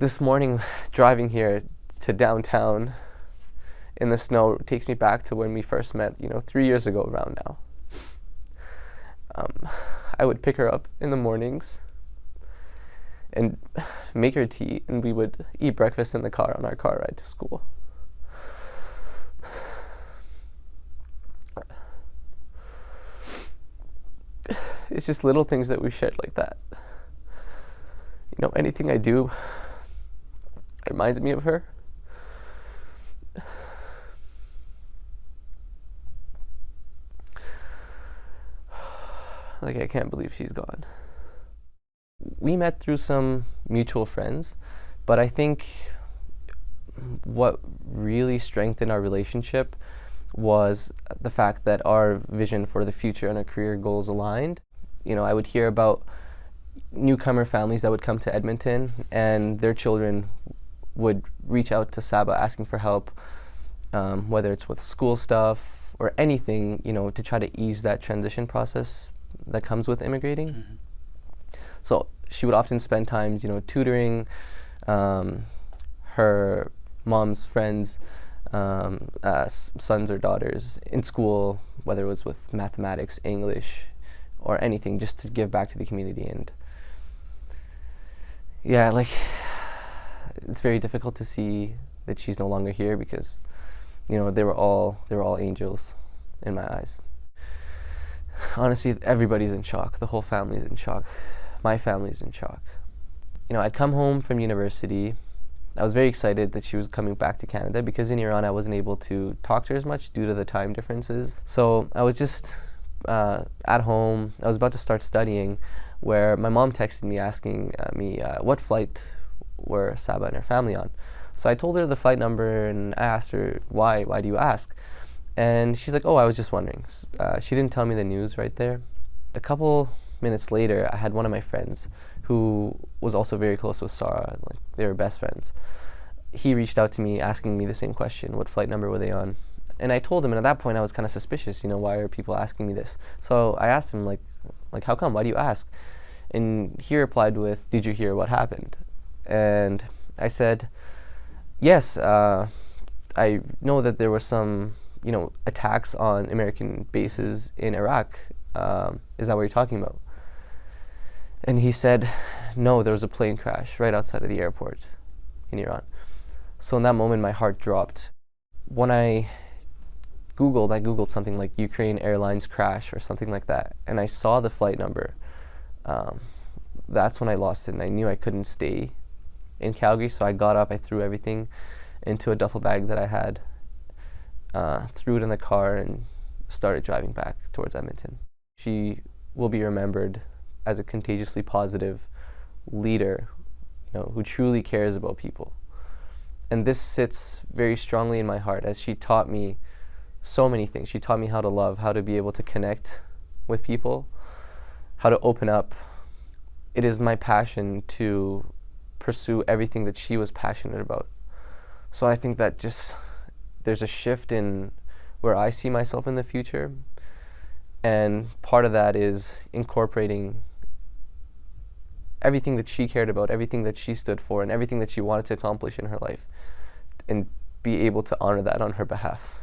this morning, driving here to downtown in the snow takes me back to when we first met, 3 years ago around now. I would pick her up in the mornings and make her tea, and we would eat breakfast in the car on our car ride to school. It's just little things that we shared like that. Anything I do reminds me of her. Like, I can't believe she's gone. We met through some mutual friends, but I think what really strengthened our relationship was the fact that our vision for the future and our career goals aligned. I would hear about newcomer families that would come to Edmonton, and their children would reach out to Saba asking for help, whether it's with school stuff or anything, to try to ease that transition process that comes with immigrating. Mm-hmm. So she would often spend times, tutoring her mom's friends, sons or daughters in school, whether it was with mathematics, English, or anything, just to give back to the community. And yeah, it's very difficult to see that she's no longer here, because they were all angels in my eyes. Honestly, everybody's in shock. The whole family's in shock. My family's in shock. I'd come home from university. I was very excited that she was coming back to Canada, because in Iran I wasn't able to talk to her as much due to the time differences. So I was just at home. I was about to start studying, where my mom texted me asking me what flight were Saba and her family on. So I told her the flight number, and I asked her, why do you ask? And she's like, oh, I was just wondering. She didn't tell me the news right there. A couple minutes later, I had one of my friends who was also very close with Sarah. They were best friends. He reached out to me asking me the same question: what flight number were they on? And I told him, and at that point I was kind of suspicious, why are people asking me this? So I asked him, like how come? Why do you ask? And he replied with, did you hear what happened? And I said, yes, I know that there were some attacks on American bases in Iraq. Is that what you're talking about? And he said, no, there was a plane crash right outside of the airport in Iran. So in that moment, my heart dropped. When I Googled something like Ukraine Airlines crash or something like that, and I saw the flight number. That's when I lost it, and I knew I couldn't stay in Calgary. So I got up, I threw everything into a duffel bag that I had, threw it in the car, and started driving back towards Edmonton. She will be remembered as a contagiously positive leader, who truly cares about people. And this sits very strongly in my heart, as she taught me so many things. She taught me how to love, how to be able to connect with people, how to open up. It is my passion to pursue everything that she was passionate about. So I think that there's a shift in where I see myself in the future, and part of that is incorporating everything that she cared about, everything that she stood for, and everything that she wanted to accomplish in her life, and be able to honor that on her behalf.